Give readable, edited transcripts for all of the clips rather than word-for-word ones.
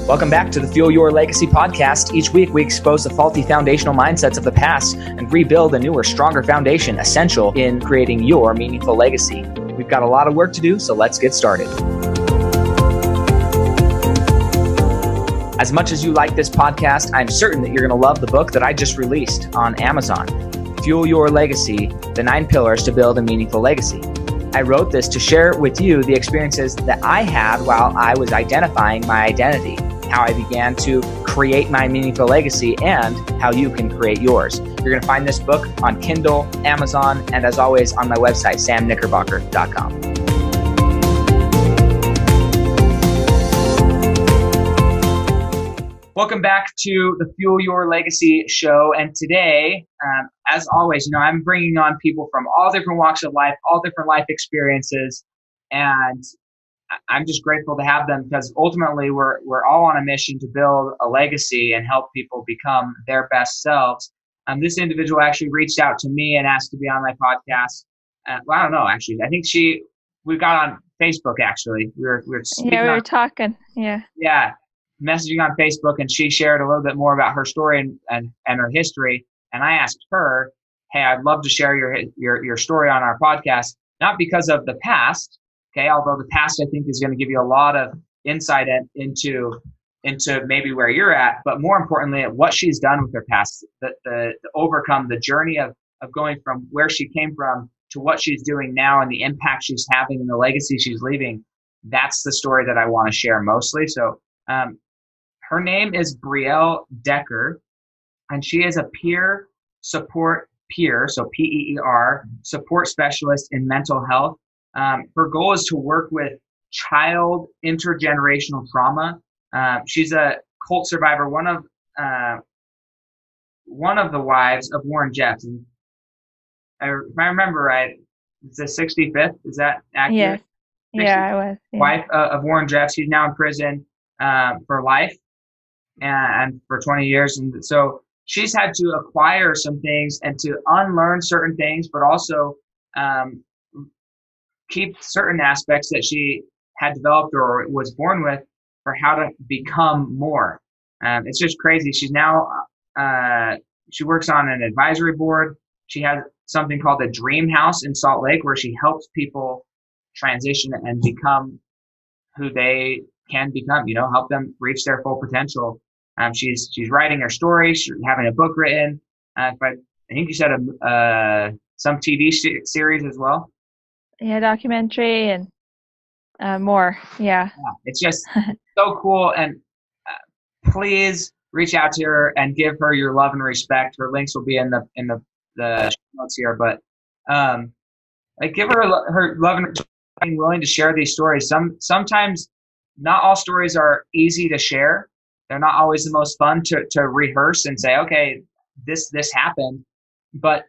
Welcome back to the Fuel Your Legacy podcast. Each week, we expose the faulty foundational mindsets of the past and rebuild a newer, stronger foundation essential in creating your meaningful legacy. We've got a lot of work to do, so let's get started. As much as you like this podcast, I'm certain that you're going to love the book that I just released on Amazon, Fuel Your Legacy, The 9 Pillars to Build a Meaningful Legacy. I wrote this to share with you the experiences that I had while I was identifying my identity, how I began to create my meaningful legacy, and how you can create yours. You're going to find this book on Kindle, Amazon, and as always on my website, samknickerbocker.com. Welcome back to the Fuel Your Legacy show. And today, as always, I'm bringing on people from all different walks of life, all different life experiences, and I'm just grateful to have them because ultimately we're all on a mission to build a legacy and help people become their best selves. This individual actually reached out to me and asked to be on my podcast. Well, I don't know, actually. I think we got on Facebook, actually. We were talking. Yeah. Messaging on Facebook, and she shared a little bit more about her story and her history. And I asked her, hey, I'd love to share your story on our podcast, not because of the past, okay, although the past I think is going to give you a lot of insight into maybe where you're at, but more importantly, at what she's done with her past, the overcome the journey of going from where she came from to what she's doing now and the impact she's having and the legacy she's leaving. That's the story that I want to share mostly. So her name is Brielle Decker, and she is a peer support peer, so PEER, support specialist in mental health. Her goal is to work with child intergenerational trauma. She's a cult survivor, one of the wives of Warren Jeffs. If I remember right, it's the 65th. Is that accurate? Yeah, I was. Yeah. Wife of Warren Jeffs. He's now in prison for life and for 20 years. And so she's had to acquire some things and to unlearn certain things, but also keep certain aspects that she had developed or was born with for how to become more. It's just crazy. She's now, she works on an advisory board. She has something called the Dream House in Salt Lake, where she helps people transition and become who they can become, help them reach their full potential. She's writing her story. She's having a book written. But I think you said some TV series as well. Yeah, documentary and more. Yeah. It's just so cool. And please reach out to her and give her your love and respect. Her links will be in the show notes here. But give her her love and being willing to share these stories. Sometimes not all stories are easy to share. They're not always the most fun to rehearse and say, okay, this happened. But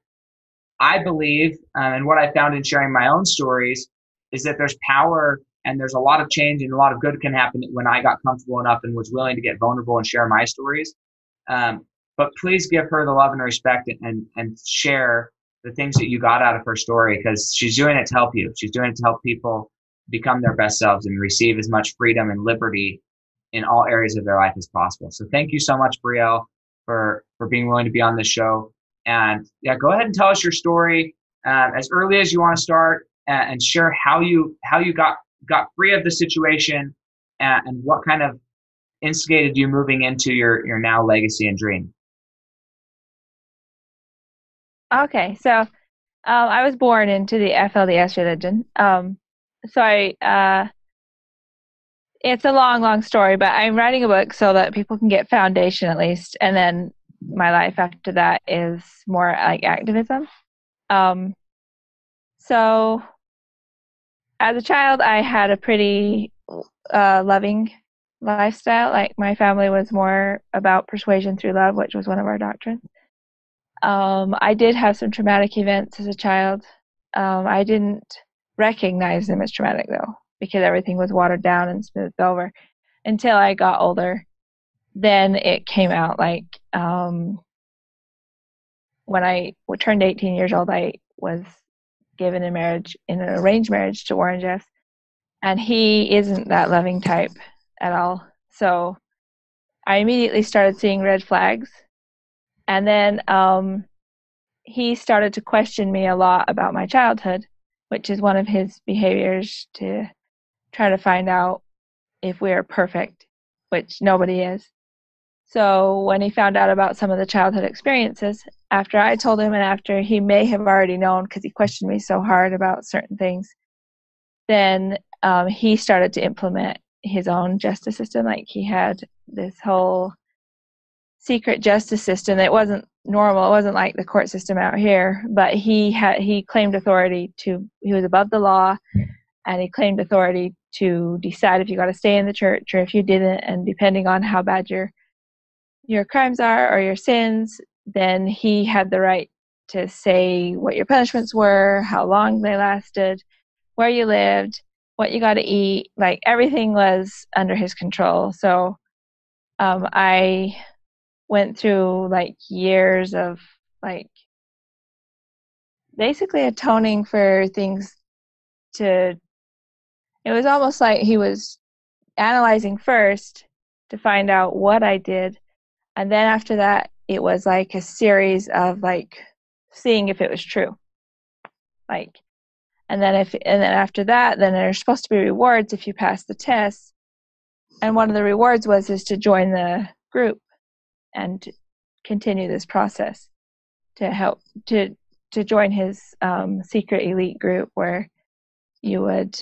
I believe, and what I found in sharing my own stories, is that there's power and there's a lot of change and a lot of good can happen when I got comfortable enough and was willing to get vulnerable and share my stories. But please give her the love and respect and share the things that you got out of her story, because she's doing it to help you. She's doing it to help people become their best selves and receive as much freedom and liberty in all areas of their life as possible. So thank you so much, Brielle, for being willing to be on this show. And yeah, go ahead and tell us your story as early as you want to start, and share how you got free of the situation and what kind of instigated you moving into your now legacy and dream. Okay, so I was born into the FLDS religion. It's a long story, but I'm writing a book so that people can get foundation at least, and then my life after that is more like activism. So as a child, I had a pretty loving lifestyle. Like, my family was more about persuasion through love, which was one of our doctrines. I did have some traumatic events as a child. I didn't recognize them as traumatic, though, because everything was watered down and smoothed over until I got older. Then it came out. Like, when I turned 18 years old, I was given in an arranged marriage to Warren Jeffs, and he isn't that loving type at all. So I immediately started seeing red flags. And then he started to question me a lot about my childhood, which is one of his behaviors, to try to find out if we are perfect, which nobody is. So when he found out about some of the childhood experiences, after I told him and after he may have already known because he questioned me so hard about certain things, then he started to implement his own justice system. Like, he had this whole secret justice system. It wasn't normal. It wasn't like the court system out here, but he claimed authority he was above the law, and he claimed authority to decide if you got to stay in the church or if you didn't. And depending on how bad your crimes are or your sins, then he had the right to say what your punishments were, how long they lasted, where you lived, what you got to eat. Like, everything was under his control. So I went through like years of like basically atoning for things. It was almost like he was analyzing first to find out what I did, and then after that it was like a series of like seeing if it was true. Like, and then after that, then there's supposed to be rewards if you pass the test, and one of the rewards is to join the group and continue this process to help to join his secret elite group, where you would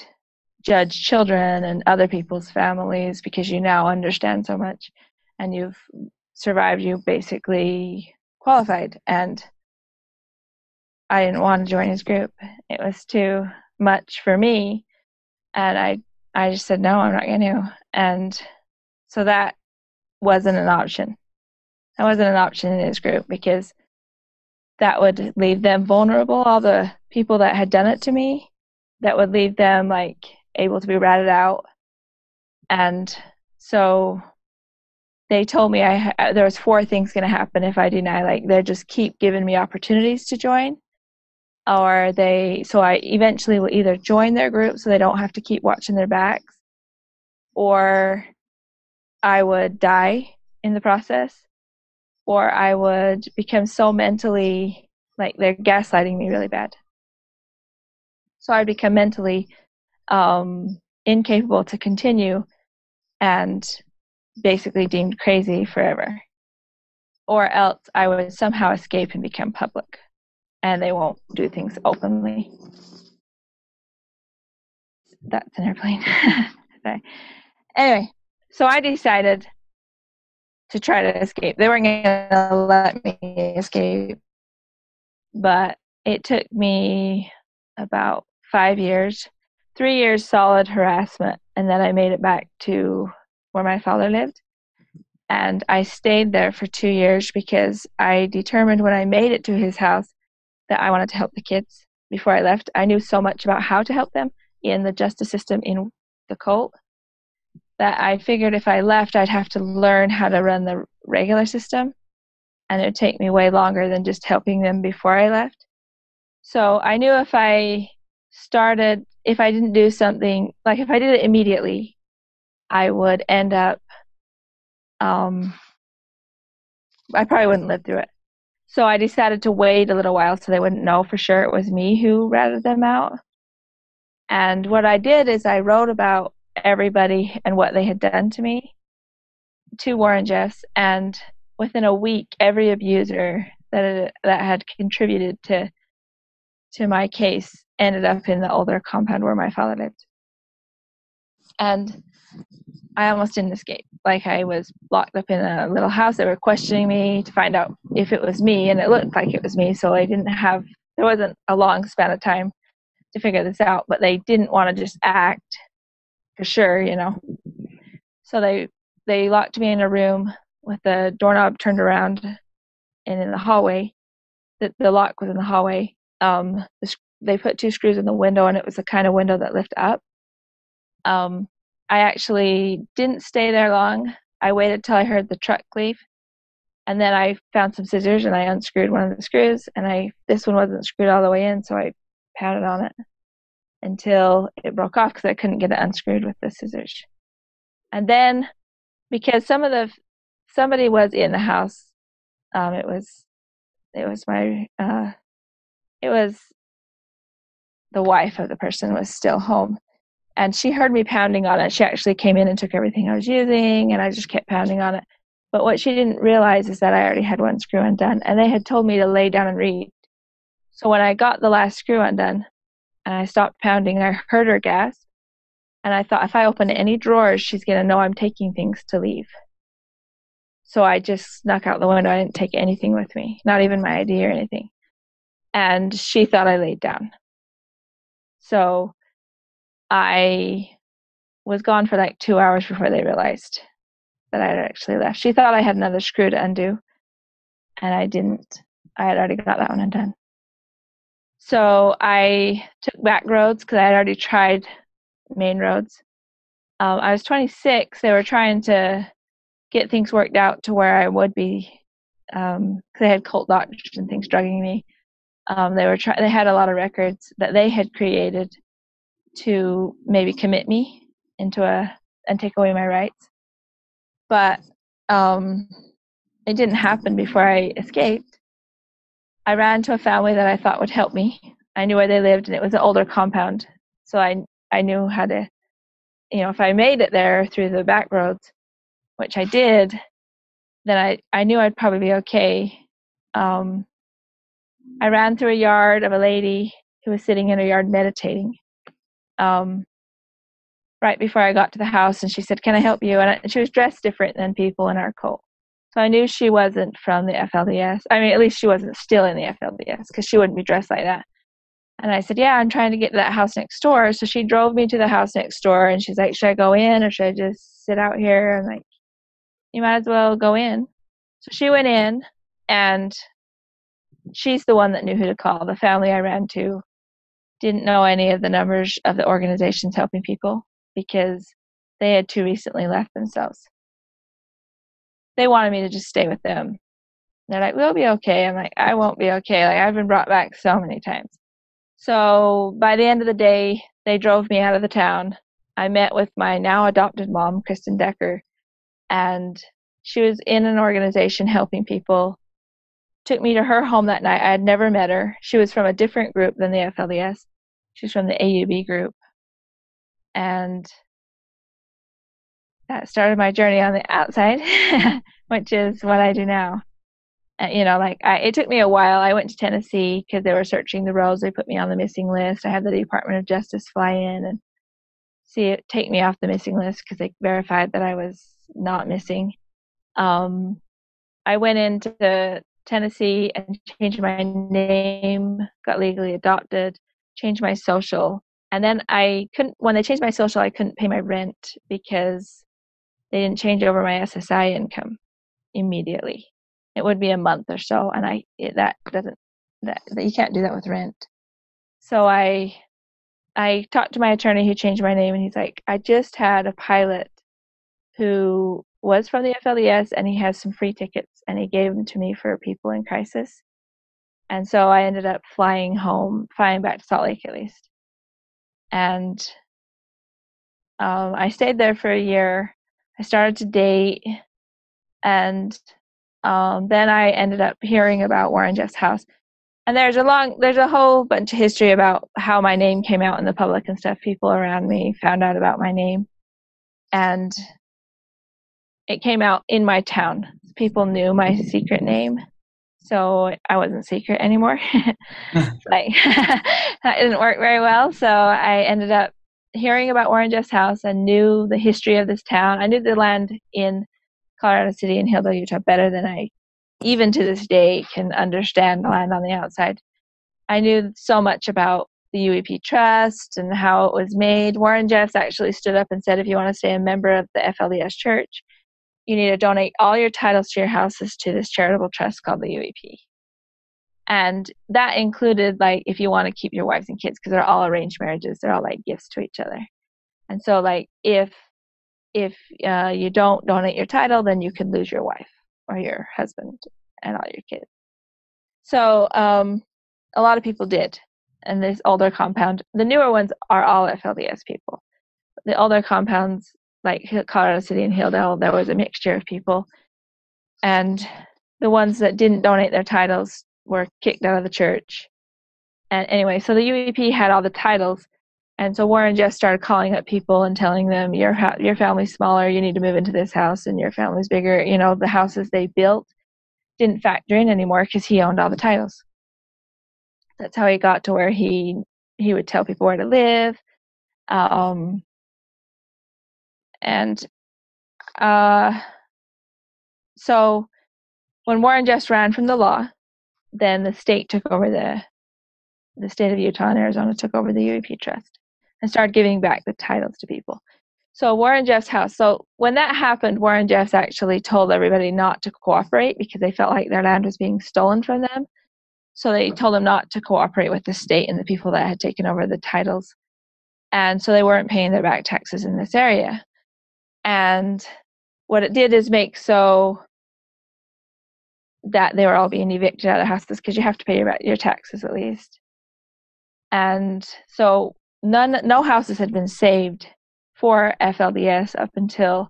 judge children and other people's families because you now understand so much and you've survived. You basically qualified. And I didn't want to join his group. It was too much for me, and I just said, no, I'm not going to. And so that wasn't an option. That wasn't an option in his group, because that would leave them vulnerable. All the people that had done it to me, that would leave them like able to be ratted out. And so they told me there was 4 things going to happen if I deny. Like, they just keep giving me opportunities to join, so I eventually will either join their group so they don't have to keep watching their backs, or I would die in the process, or I would become so mentally, like, they're gaslighting me really bad. So I'd become mentally incapable to continue and basically deemed crazy forever. Or else I would somehow escape and become public, and they won't do things openly. That's an airplane. Okay. Anyway, so I decided to try to escape. They weren't going to let me escape, but it took me about 5 years, 3 years solid harassment, and then I made it back to where my father lived. And I stayed there for 2 years because I determined when I made it to his house that I wanted to help the kids before I left. I knew so much about how to help them in the justice system in the cult that I figured if I left, I'd have to learn how to run the regular system, and it would take me way longer than just helping them before I left. So I knew if I didn't do something, like if I did it immediately, I would end up, I probably wouldn't live through it. So I decided to wait a little while so they wouldn't know for sure it was me who ratted them out. And what I did is I wrote about everybody and what they had done to me, to Warren Jeffs, and within a week, every abuser that had contributed to my case ended up in the older compound where my father lived. And I almost didn't escape. Like, I was locked up in a little house. They were questioning me to find out if it was me, and it looked like it was me, so there wasn't a long span of time to figure this out, but they didn't want to just act for sure, you know. So they locked me in a room with the doorknob turned around, and in the hallway, the lock was in the hallway. They put 2 screws in the window, and it was the kind of window that lift up. I actually didn't stay there long. I waited till I heard the truck leave, and then I found some scissors and I unscrewed one of the screws, and this one wasn't screwed all the way in, so I pounded on it until it broke off because I couldn't get it unscrewed with the scissors. And then, because some of somebody was in the house. It was the wife of the person was still home, and she heard me pounding on it. She actually came in and took everything I was using, and I just kept pounding on it. But what she didn't realize is that I already had one screw undone, and they had told me to lay down and read. So when I got the last screw undone and I stopped pounding, I heard her gasp, and I thought, if I open any drawers, she's going to know I'm taking things to leave. So I just snuck out the window. I didn't take anything with me, not even my ID or anything. And she thought I laid down. So I was gone for like 2 hours before they realized that I had actually left. She thought I had another screw to undo, and I didn't. I had already got that one undone. So I took back roads because I had already tried main roads. I was 26. They were trying to get things worked out to where I would be, because they had cult doctors and things drugging me. They had a lot of records that they had created to maybe commit me and take away my rights. But it didn't happen before I escaped. I ran to a family that I thought would help me. I knew where they lived, and it was an older compound. So I knew how to, if I made it there through the back roads, which I did, then I knew I'd probably be okay. I ran through a yard of a lady who was sitting in her yard meditating right before I got to the house, and she said, "Can I help you?" And she was dressed different than people in our cult. So I knew she wasn't from the FLDS. I mean, at least she wasn't still in the FLDS, because she wouldn't be dressed like that. And I said, "Yeah, I'm trying to get to that house next door." So she drove me to the house next door, and she's like, "Should I go in or should I just sit out here?" I'm like, "You might as well go in." So she went in, and she's the one that knew who to call. The family I ran to didn't know any of the numbers of the organizations helping people because they had too recently left themselves. They wanted me to just stay with them. They're like, "We'll be okay." I'm like, "I won't be okay. Like, I've been brought back so many times." So by the end of the day, they drove me out of the town. I met with my now adopted mom, Kristen Decker, and she was in an organization helping people. Took me to her home that night. I had never met her. She was from a different group than the FLDS. She's from the AUB group. And that started my journey on the outside, which is what I do now. It took me a while. I went to Tennessee because they were searching the roads. They put me on the missing list. I had the Department of Justice fly in and take me off the missing list because they verified that I was not missing. I went into Tennessee and changed my name, got legally adopted, changed my social. And then when they changed my social, I couldn't pay my rent because they didn't change over my SSI income immediately. It would be a month or so, and you can't do that with rent. So I talked to my attorney who changed my name, and he's like, "I just had a pilot who was from the FLDS, and he has some free tickets, and he gave them to me for people in crisis." And so I ended up flying back to Salt Lake at least. And I stayed there for a year. I started to date, and then I ended up hearing about Warren Jeff's house. And there's a whole bunch of history about how my name came out in the public and stuff. People around me found out about my name, and it came out in my town. People knew my secret name, so I wasn't secret anymore. That didn't work very well. So I ended up hearing about Warren Jeff's house and knew the history of this town. I knew the land in Colorado City and Hildale, Utah better than I, even to this day, can understand the land on the outside. I knew so much about the UEP Trust and how it was made. Warren Jeffs actually stood up and said, if you want to stay a member of the FLDS Church, you need to donate all your titles to your houses to this charitable trust called the UEP. And that included, if you want to keep your wives and kids, because they're all arranged marriages. They're all like gifts to each other. And so, if you don't donate your title, then you could lose your wife or your husband and all your kids. So a lot of people did. And this older compound, the newer ones are all FLDS people. The older compounds, like Colorado City and Hildale, there was a mixture of people. And the ones that didn't donate their titles were kicked out of the church. And anyway, so the UEP had all the titles. And so Warren Jeffs started calling up people and telling them, your family's smaller, you need to move into this house, and your family's bigger. You know, the houses they built didn't factor in anymore because he owned all the titles. That's how he got to where he would tell people where to live. So when Warren Jeffs ran from the law, then the state took over the state of Utah and Arizona took over the UEP Trust and started giving back the titles to people. So Warren Jeffs' house. So when that happened, Warren Jeffs actually told everybody not to cooperate because they felt like their land was being stolen from them. So they told them not to cooperate with the state and the people that had taken over the titles. And so they weren't paying their back taxes in this area. And what it did is make so that they were all being evicted out of houses because you have to pay your taxes at least. And so no houses had been saved for FLDS up until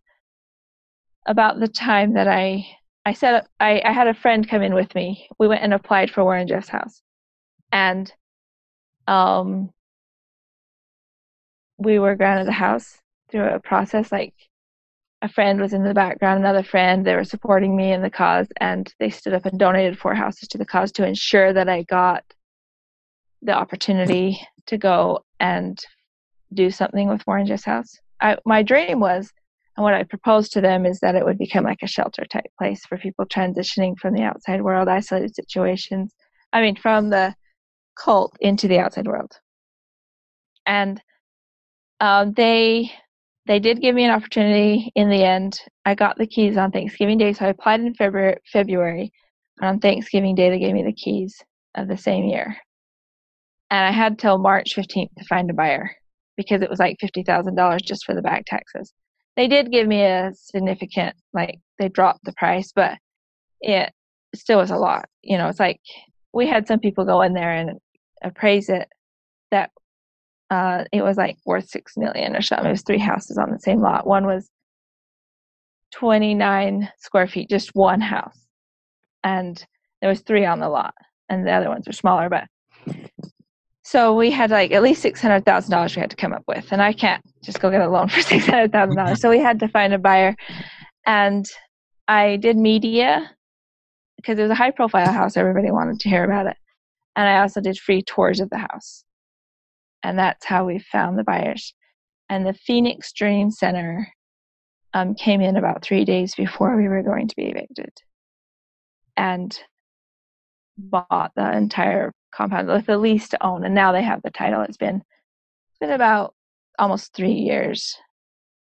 about the time that I had a friend come in with me. We went and applied for Warren Jeffs' house. And we were granted a house through a process. Like, a friend was in the background, another friend, they were supporting me in the cause, and they stood up and donated 4 houses to the cause to ensure that I got the opportunity to go and do something with Warren Jeffs' house. My dream was, and what I proposed to them, is that it would become like a shelter type place for people transitioning from the outside world, isolated situations. I mean, from the cult into the outside world. And they did give me an opportunity in the end. I got the keys on Thanksgiving Day, so I applied in February. And on Thanksgiving Day, they gave me the keys of the same year. And I had till March 15th to find a buyer because it was like $50,000 just for the back taxes. They did give me a significant, like, they dropped the price, but it still was a lot. You know, it's like we had some people go in there and appraise it that it was like worth $6 million or something. It was 3 houses on the same lot. One was 29 square feet, just one house, and there was 3 on the lot, and the other ones were smaller. But so we had like at least $600,000 we had to come up with, and I can't just go get a loan for $600,000. So we had to find a buyer, and I did media because it was a high-profile house. Everybody wanted to hear about it, and I also did free tours of the house. And that's how we found the buyers. And the Phoenix Dream Center came in about 3 days before we were going to be evicted and bought the entire compound with the lease to own. And now they have the title. It's been about almost 3 years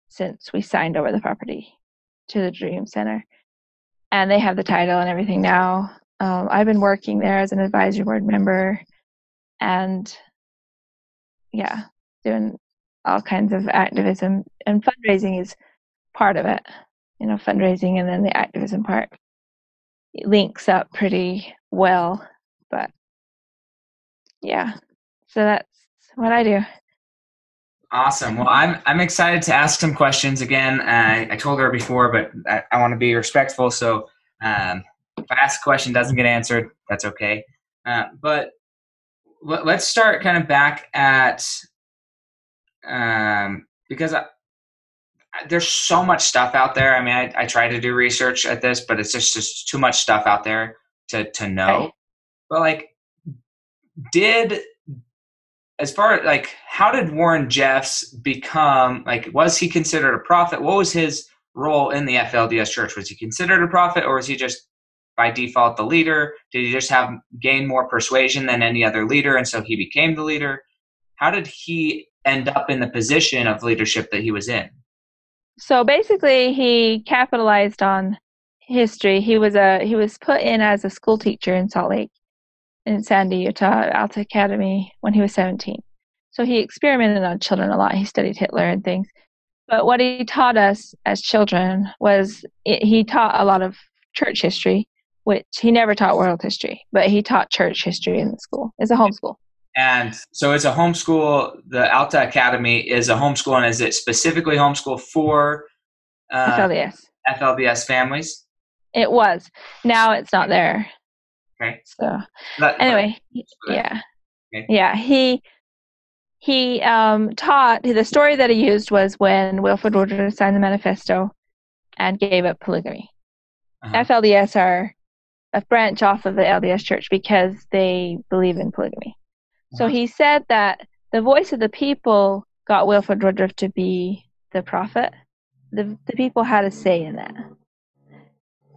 since we signed over the property to the Dream Center. And they have the title and everything now. I've been working there as an advisory board member and doing all kinds of activism, and fundraising is part of it. You know, fundraising and then the activism part, it links up pretty well. But yeah, so that's what I do. Awesome. Well, I'm excited to ask some questions again. I told her before, but I want to be respectful. So if I ask a question doesn't get answered, that's okay. But let's start kind of back at because there's so much stuff out there. I mean, I try to do research at this, but it's just too much stuff out there to know. Right. But like, how did Warren Jeffs become, like, was he considered a prophet? What was his role in the FLDS church? Was he considered a prophet, or was he just by default the leader? Did he just gain more persuasion than any other leader, and so he became the leader? How did he end up in the position of leadership that he was in? So basically, he capitalized on history. He was put in as a school teacher in Salt Lake, in Sandy, Utah, Alta Academy, when he was 17. So he experimented on children a lot. He studied Hitler and things. But what he taught us as children was he taught a lot of church history, which he never taught world history, but he taught church history in the school. It's a homeschool. And so it's a homeschool. The Alta Academy is a homeschool, and is it specifically homeschool for FLDS families? It was. Now it's not there. Okay. So anyway, yeah. Okay. Yeah, he taught, the story that he used was when Wilford Woodruff signed the manifesto and gave up polygamy. FLDS are a branch off of the LDS Church because they believe in polygamy. So he said that the voice of the people got Wilford Woodruff to be the prophet. The people had a say in that.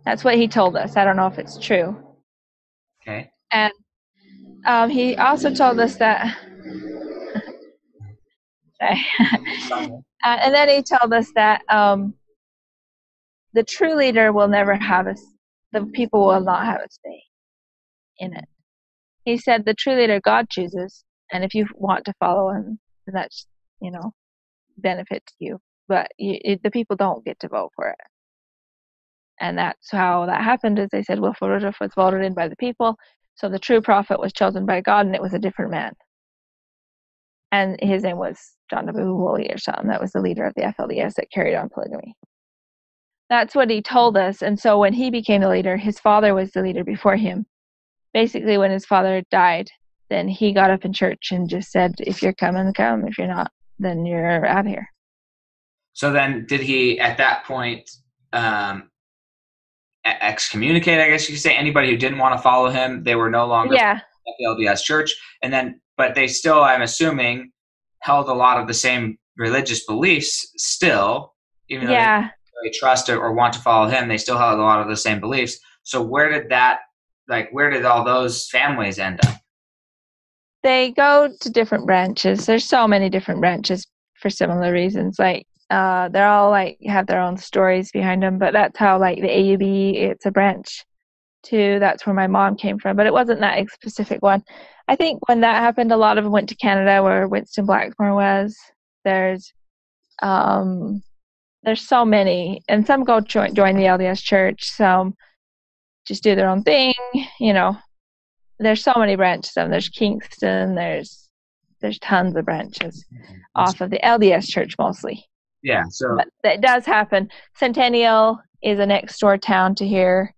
That's what he told us. I don't know if it's true. Okay. And he also told us that and then he told us that the true leader will never have the people will not have a say in it. He said the true leader God chooses, and if you want to follow him, then that's, benefits you. But the people don't get to vote for it. And that's how that happened, is they said Wilford Woodruff was voted in by the people, so the true prophet was chosen by God, and it was a different man. And his name was John W. Woolley or something. That was the leader of the FLDS that carried on polygamy. That's what he told us. And so when he became the leader, his father was the leader before him. Basically, when his father died, then he got up in church and just said, if you're coming, come. If you're not, then you're out of here. So then did he, at that point, excommunicate, I guess you could say? Anybody who didn't want to follow him, they were no longer the LDS Church. And then, but they still, I'm assuming, held a lot of the same religious beliefs still, even though they didn't really trust or want to follow him, they still held a lot of the same beliefs. So where did all those families end up? They go to different branches. There's so many different branches for similar reasons. They're all have their own stories behind them, but that's how the AUB, it's a branch too. That's where my mom came from, but it wasn't that specific one. I think when that happened, a lot of them went to Canada, where Winston Blackmore was. There's so many, and some go join the LDS Church. Some just do their own thing. There's so many branches of them. There's Kingston. There's tons of branches off of the LDS Church mostly. Yeah, so but that does happen. Centennial is a next door town to here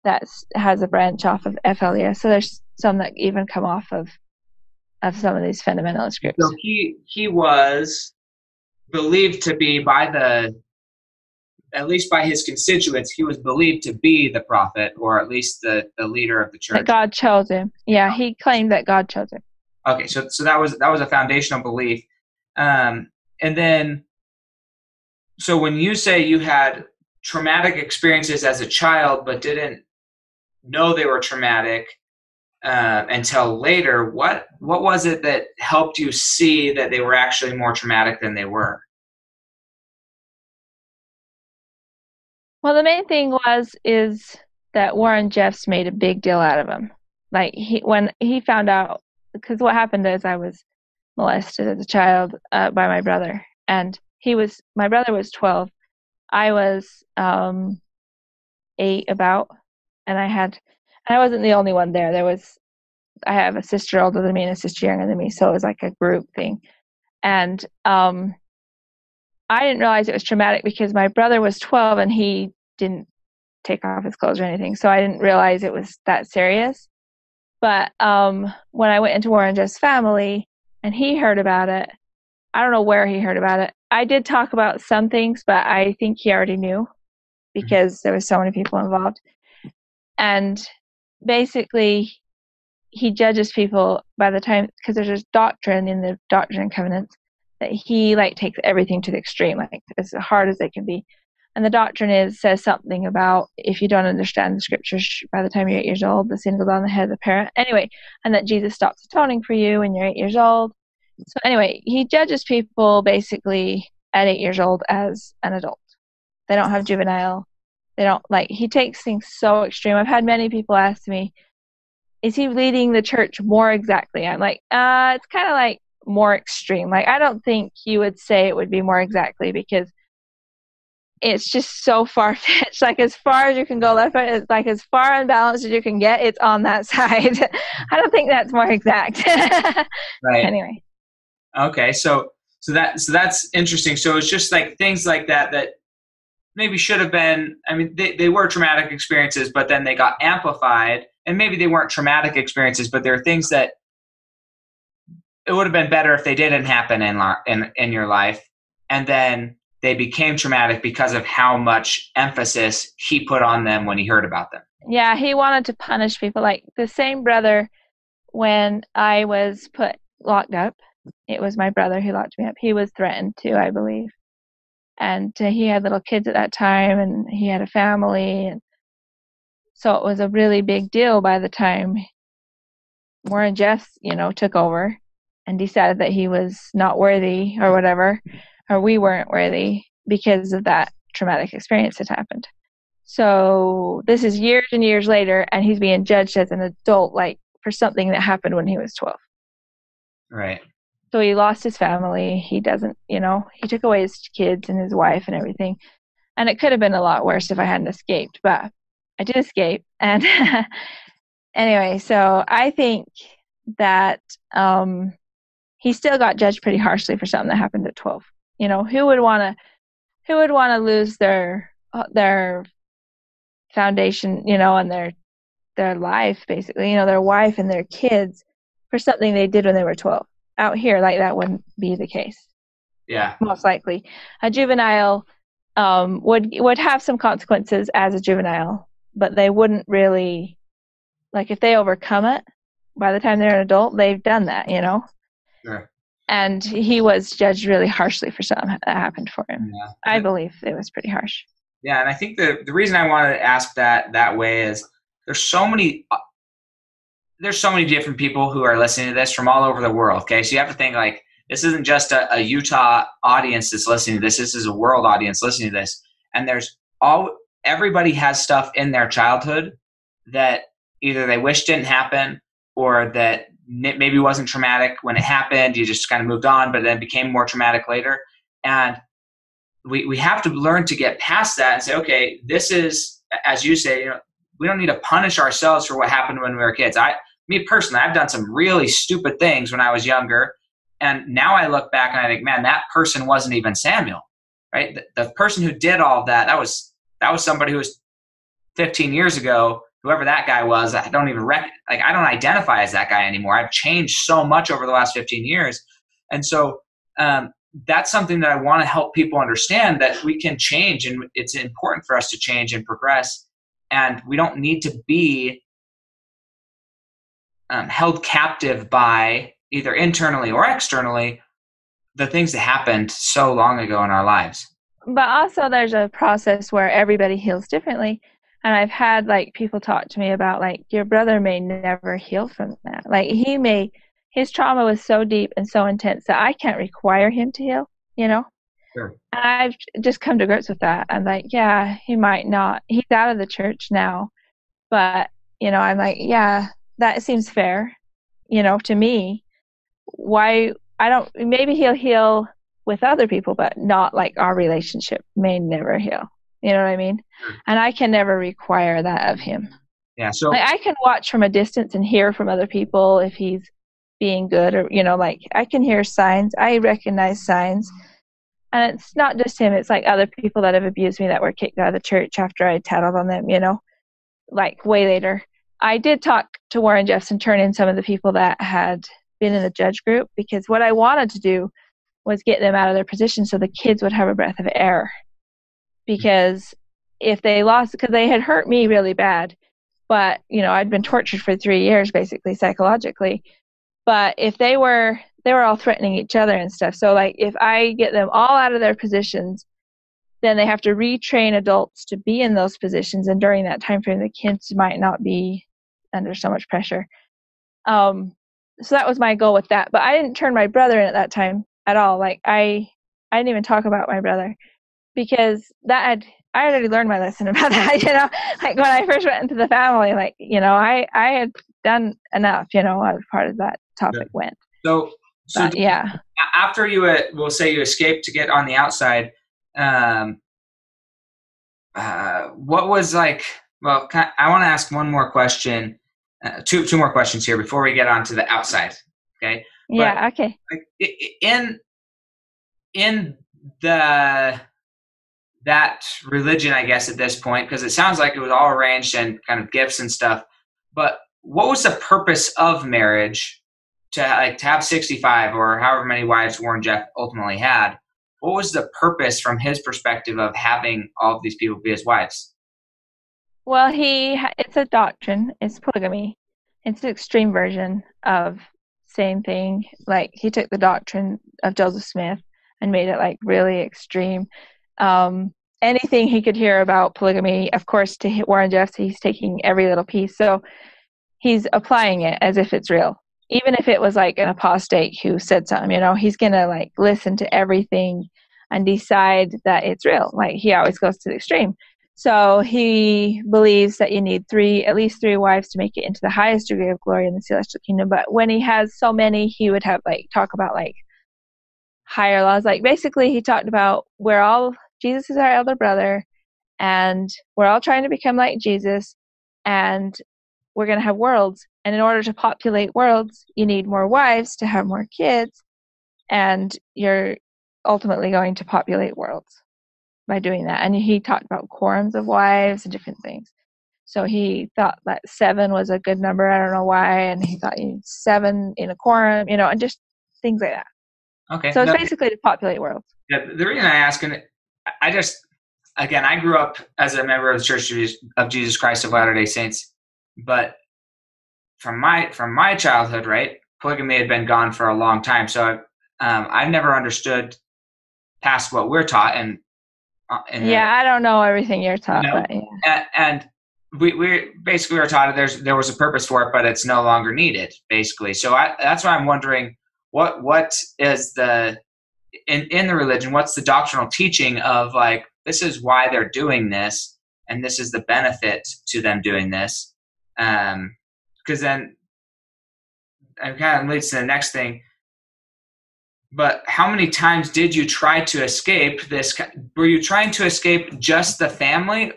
that has a branch off of FLDS. So there's some that even come off of some of these fundamentalist groups. So he was believed to be at least by his constituents, he was believed to be the prophet, or at least the leader of the church. That God chose him. Yeah, he claimed that God chose him. Okay, so that was a foundational belief. And then, so when you say you had traumatic experiences as a child but didn't know they were traumatic until later, what was it that helped you see that they were actually more traumatic than they were? Well, the main thing is that Warren Jeffs made a big deal out of him. When he found out, because what happened is I was molested as a child by my brother, and my brother was 12. I was 8 about, and I wasn't the only one there. I have a sister older than me and a sister younger than me, so it was like a group thing. And I didn't realize it was traumatic because my brother was 12 and he didn't take off his clothes or anything, so I didn't realize it was that serious. But when I went into Warren Jeff's family and he heard about it, I don't know where he heard about it. I did talk about some things, but I think he already knew because there was so many people involved. And basically, he judges people by the time, because there's this doctrine in the Doctrine and Covenants that he takes everything to the extreme, as hard as they can be. And the doctrine says something about if you don't understand the scriptures by the time you're 8 years old, the sin goes on the head of the parent. Anyway, and that Jesus stops atoning for you when you're 8 years old. So anyway, he judges people basically at 8 years old as an adult. They don't have juvenile. They don't he takes things so extreme. I've had many people ask me, is he leading the church more exactly? I'm like, it's kind of more extreme. I don't think you would say it would be more exactly because it's just so far-fetched. As far as you can go left, it's as far unbalanced as you can get, it's on that side. I don't think that's more exact. Right. Anyway. Okay, so that's interesting. So it's just things like that maybe should have been, I mean, they were traumatic experiences, but then they got amplified, and maybe they weren't traumatic experiences, but there are things that it would have been better if they didn't happen in your life, and then they became traumatic because of how much emphasis he put on them when he heard about them. Yeah, he wanted to punish people. Like the same brother, when I was locked up, it was my brother who locked me up. He was threatened too, I believe. And he had little kids at that time, and he had a family. And so it was a really big deal by the time Warren Jeffs, took over and decided that he was not worthy or whatever, or we weren't worthy because of that traumatic experience that happened. So this is years and years later, and he's being judged as an adult, like for something that happened when he was 12. Right. So he lost his family. He doesn't, he took away his kids and his wife and everything. And it could have been a lot worse if I hadn't escaped, but I did escape. And anyway, so I think that he still got judged pretty harshly for something that happened at 12. Who would want to lose their foundation, and their life, basically, their wife and their kids for something they did when they were 12. Out here, like, that wouldn't be the case. Yeah. Most likely. A juvenile would have some consequences as a juvenile, but they wouldn't really, like, if they overcome it, by the time they're an adult, they've done that, Sure. And he was judged really harshly for something that happened for him. Yeah. I believe it was pretty harsh. Yeah, and I think the reason I wanted to ask that way is there's so many different people who are listening to this from all over the world. Okay, so you have to think, like, this isn't just a Utah audience that's listening to this. This is a world audience listening to this, and everybody has stuff in their childhood that either they wish didn't happen, or that maybe wasn't traumatic when it happened. You just kind of moved on, but then became more traumatic later. And we have to learn to get past that and say, okay, this is, as you say, we don't need to punish ourselves for what happened when we were kids. Me personally, I've done some really stupid things when I was younger, and now I look back and I think, man, that person wasn't even Samuel, right? The person who did all of that was somebody who was 15 years ago. Whoever that guy was, I don't even I don't identify as that guy anymore. I've changed so much over the last 15 years, and so that's something that I want to help people understand, that we can change, and it's important for us to change and progress, and we don't need to be held captive by, either internally or externally, the things that happened so long ago in our lives. But also there's a process where everybody heals differently. And I've had, like, people talk to me about, like, your brother may never heal from that. Like, his trauma was so deep and so intense that I can't require him to heal, Sure. And I've just come to grips with that. I'm like, yeah, he might not. He's out of the church now. But, I'm like, yeah, that seems fair, to me. Why, maybe he'll heal with other people, but not, like, our relationship may never heal. You know what I mean? And I can never require that of him. Yeah. So, like, I can watch from a distance and hear from other people if he's being good, or, like, I can hear signs. I recognize signs. And it's not just him. It's like other people that have abused me that were kicked out of the church after I tattled on them, like way later. I did talk to Warren Jeffs and turn in some of the people that had been in the judge group, because what I wanted to do was get them out of their position so the kids would have a breath of air. Because if they lost, because they had hurt me really bad, but, I'd been tortured for 3 years, basically, psychologically. But if they were all threatening each other and stuff. So, like, if I get them all out of their positions, then they have to retrain adults to be in those positions. And during that time frame, the kids might not be under so much pressure. So that was my goal with that. But I didn't turn my brother in at that time at all. Like, I didn't even talk about my brother, because I already learned my lesson about that, like when I first went into the family, like, I had done enough, as part of that topic went. So yeah. After we'll say you escaped to get on the outside, what was, like, well, I want to ask one more question, two more questions here before we get on to the outside. Okay. Yeah. Okay. Like, in the that religion, I guess, at this point, because it sounds like it was all arranged and kind of gifts and stuff. But what was the purpose of marriage to have 65 or however many wives Warren Jeff ultimately had? What was the purpose from his perspective of having all of these people be his wives? Well, it's a doctrine. It's polygamy. It's an extreme version of same thing. Like he took the doctrine of Joseph Smith and made it like really extreme. Anything he could hear about polygamy, of course, to Warren Jeffs, he's taking every little piece. So he's applying it as if it's real. Even if it was like an apostate who said something, he's going to like listen to everything and decide that it's real. Like he always goes to the extreme. So he believes that you need at least three wives to make it into the highest degree of glory in the celestial kingdom. But when he has so many, he would have talk about higher laws. Like basically he talked about Jesus is our elder brother and we're all trying to become like Jesus and we're going to have worlds. And in order to populate worlds, you need more wives to have more kids. And you're ultimately going to populate worlds by doing that. And he talked about quorums of wives and different things. So he thought that 7 was a good number. I don't know why. And he thought you need 7 in a quorum, and just things like that. Okay. So it's basically to populate worlds. Yeah, the reason I ask, and I grew up as a member of the Church of Jesus Christ of Latter-day Saints, but from my childhood, right, polygamy had been gone for a long time. So I've never understood past what we're taught, and I don't know everything you're taught, but yeah. And we basically were taught there was a purpose for it, but it's no longer needed, basically. So that's why I'm wondering what is in the religion, what's the doctrinal teaching of this is why they're doing this, and this is the benefit to them doing this, because then it kind of leads to the next thing. But how many times did you try to escape this? Were you trying to escape just the family,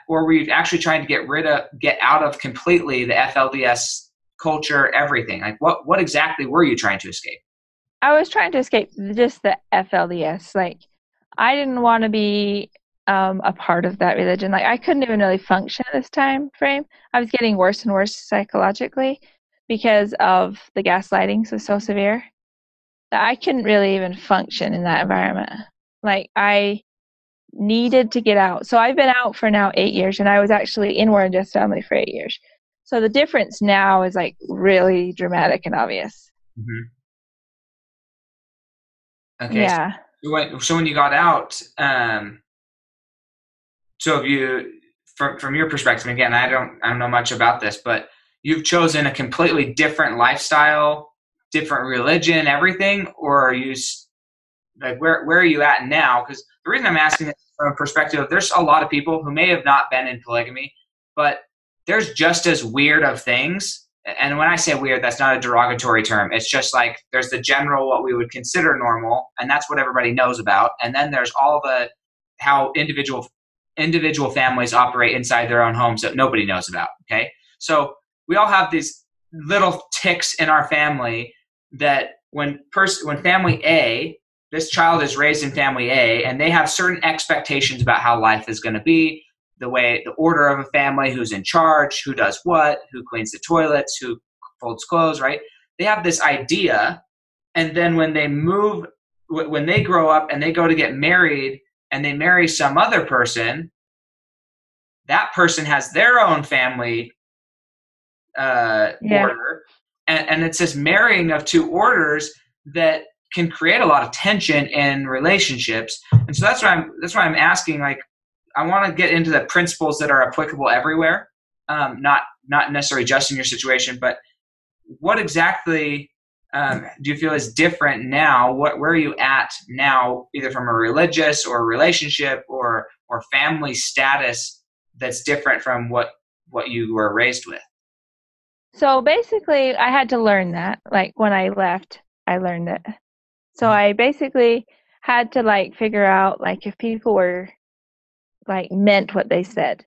or were you actually trying to get out of completely the FLDS culture, everything? What exactly were you trying to escape? I was trying to escape just the FLDS. I didn't want to be a part of that religion. I couldn't even really function at this time frame. I was getting worse and worse psychologically because of the gaslighting so severe that I couldn't really even function in that environment. I needed to get out. So I've been out for now 8 years, and I was actually in Warren Jeff's family for 8 years. So the difference now is really dramatic and obvious. Mm-hmm. Okay. Yeah. So when you got out, so if you, from your perspective, again, I don't know much about this, but you've chosen a completely different lifestyle, different religion, everything, or are you where are you at now? Because the reason I'm asking this from a perspective of there's a lot of people who may have not been in polygamy, but there's just as weird of things. And when I say weird, that's not a derogatory term. It's just there's the general, what we would consider normal, and that's what everybody knows about. And then there's all the how individual families operate inside their own homes that nobody knows about. Okay. So we all have these little ticks in our family that when family A, this child is raised in family A, and they have certain expectations about how life is going to be, the order of a family, who's in charge, who does what, who cleans the toilets, who folds clothes, right? They have this idea, and then when they grow up and they go to get married and they marry some other person, that person has their own family order, and it's this marrying of two orders that can create a lot of tension in relationships. And so that's why I'm asking, I want to get into the principles that are applicable everywhere, not necessarily just in your situation, but what exactly do you feel is different now? Where are you at now, either from a religious or relationship or family status that's different from what you were raised with? So basically, I had to learn that. When I left, I learned it. So I basically had to figure out if people were meant what they said,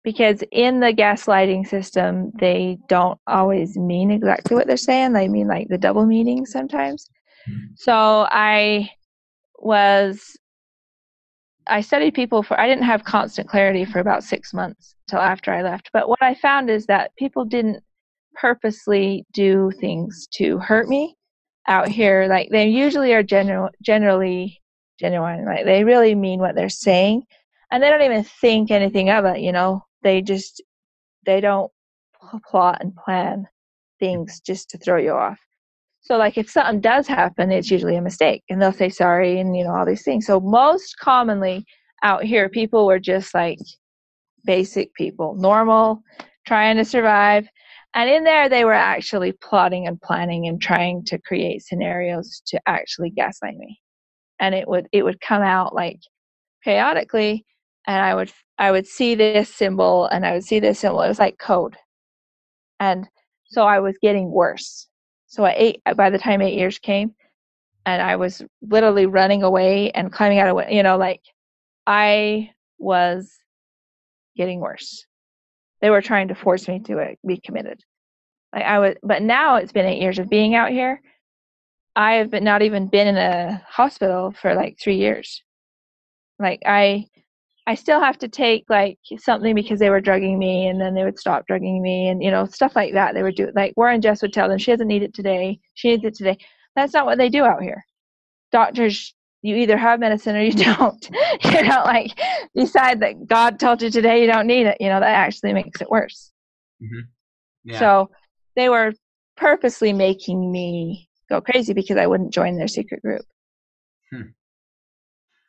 because in the gaslighting system they don't always mean exactly what they're saying. They mean the double meaning sometimes. So I was I studied people I didn't have constant clarity for about 6 months till after I left. But what I found is that people didn't purposely do things to hurt me out here. Like they usually are generally genuine. Like they really mean what they're saying, and they don't even think anything of it. They don't plot and plan things just to throw you off. So like if something does happen, it's usually a mistake, and they'll say sorry and all these things. So most commonly out here, people were just like basic people, normal, trying to survive. And in there, they were actually plotting and planning and trying to create scenarios to actually gaslight me. And it would come out like chaotically, and I would see this symbol and I would see this symbol. It was like code. And so I was getting worse. So by the time 8 years came, and I was literally running away and climbing out of, like I was getting worse. They were trying to force me to be committed. But now it's been 8 years of being out here. I have not even been in a hospital for like 3 years. Like I still have to take like something because they were drugging me, and then they would stop drugging me, and stuff like that. They would do like Warren Jess would tell them she doesn't need it today. She needs it today. That's not what they do out here. Doctors, you either have medicine or you don't. Like decide that God told you today you don't need it. That actually makes it worse. Mm-hmm. Yeah. So they were purposely making me go crazy because I wouldn't join their secret group.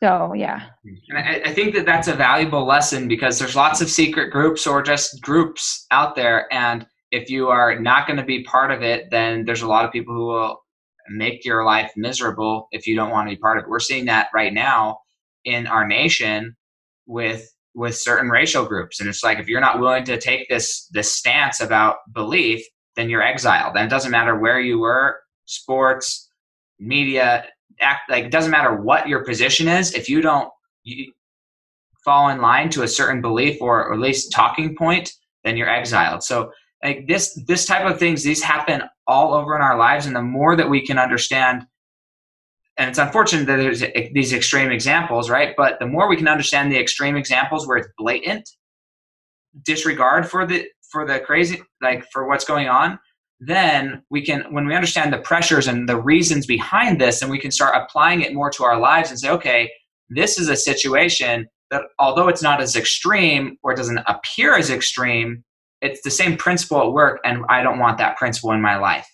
So, yeah. And I think that that's a valuable lesson, because there's lots of secret groups or just groups out there. And if you are not going to be part of it, then there's a lot of people who will make your life miserable if you don't want to be part of it. We're seeing that right now in our nation with certain racial groups. And it's like, if you're not willing to take this stance about belief, then you're exiled. And it doesn't matter where you were, sports, media, it doesn't matter what your position is. If you don't fall in line to a certain belief or at least talking point, then you're exiled. So like this type of things, these happen all over in our lives. And the more that we can understand, and it's unfortunate that there's these extreme examples, right? But the more we can understand the extreme examples where it's blatant disregard for the crazy, like for what's going on, then we can, when we understand the pressures and the reasons behind this, and we can start applying it more to our lives and say, okay, this is a situation that although it's not as extreme or it doesn't appear as extreme, it's the same principle at work, and I don't want that principle in my life.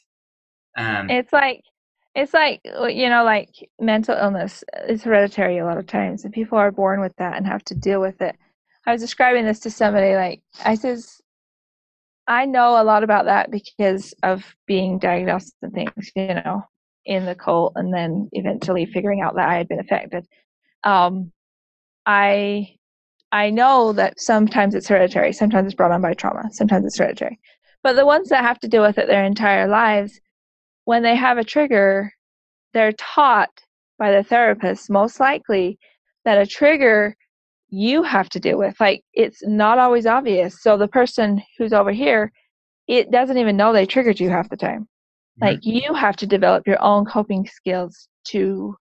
It's like like mental illness is hereditary a lot of times, and people are born with that and have to deal with it. I was describing this to somebody, like I says, I know a lot about that because of being diagnosed and things, in the cult, and then eventually figuring out that I had been affected. I know that sometimes it's hereditary, sometimes it's brought on by trauma, sometimes it's hereditary. But the ones that have to deal with it their entire lives, when they have a trigger, they're taught by the therapist, most likely, that a trigger you have to deal with. Like, it's not always obvious. So the person who's over here, it doesn't even know they triggered you half the time. Mm-hmm. Like, you have to develop your own coping skills to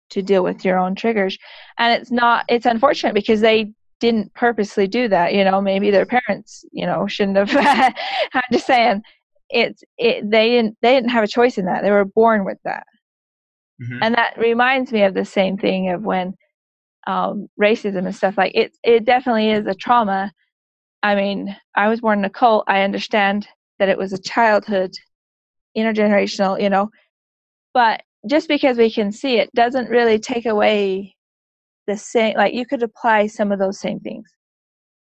deal with your own triggers. And it's unfortunate because they didn't purposely do that. Maybe their parents, shouldn't have. I'm just saying, they didn't have a choice in that. They were born with that. Mm-hmm. And that reminds me of the same thing of when racism and stuff, like it definitely is a trauma. I mean, I was born in a cult. I understand that it was a childhood, intergenerational, but just because we can see it doesn't really take away the same, like you could apply some of those same things.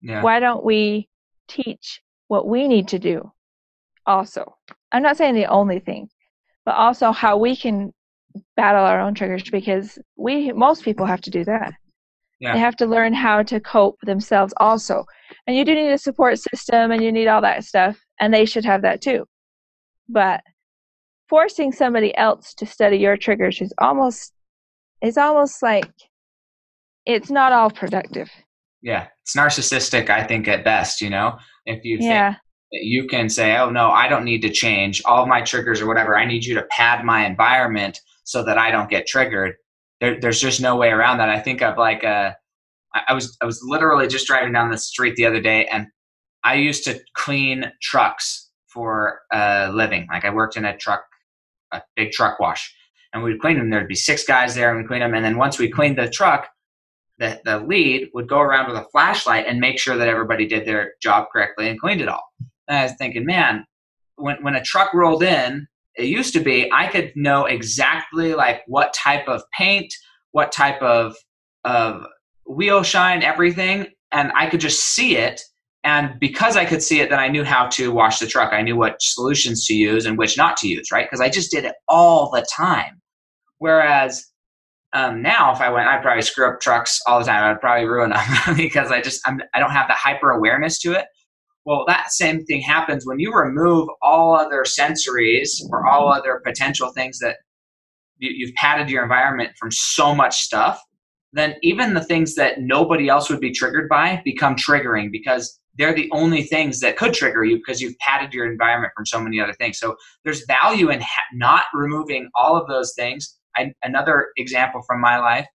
Yeah. Why don't we teach what we need to do also? I'm not saying the only thing, but also how we can battle our own triggers, because most people have to do that. Yeah. They have to learn how to cope themselves also. And you do need a support system, and you need all that stuff, and they should have that too. But forcing somebody else to study your triggers is almost like it's not all productive. Yeah, it's narcissistic, I think, at best, if you think that you can say, oh no, I don't need to change all of my triggers or whatever. I need you to pad my environment so that I don't get triggered. There's just no way around that. I think of like a I was literally just driving down the street the other day, and I used to clean trucks for a living. Like I worked in a big truck wash, and we'd clean them. There'd be 6 guys there, and we'd clean them. And then once we cleaned the truck, the lead would go around with a flashlight and make sure that everybody did their job correctly and cleaned it all. And I was thinking, man, when a truck rolled in, it used to be I could know exactly like what type of paint, what type of wheel shine, everything, and I could just see it. And because I could see it, then I knew how to wash the truck. I knew what solutions to use and which not to use, right? Because I just did it all the time. Whereas now, if I went, I'd probably screw up trucks all the time. I'd probably ruin them because I don't have the hyper awareness to it. Well, that same thing happens when you remove all other sensories or all other potential things that you've padded your environment from so much stuff. Then even the things that nobody else would be triggered by become triggering because they're the only things that could trigger you because you've padded your environment from so many other things. So there's value in not removing all of those things. Another example from my life,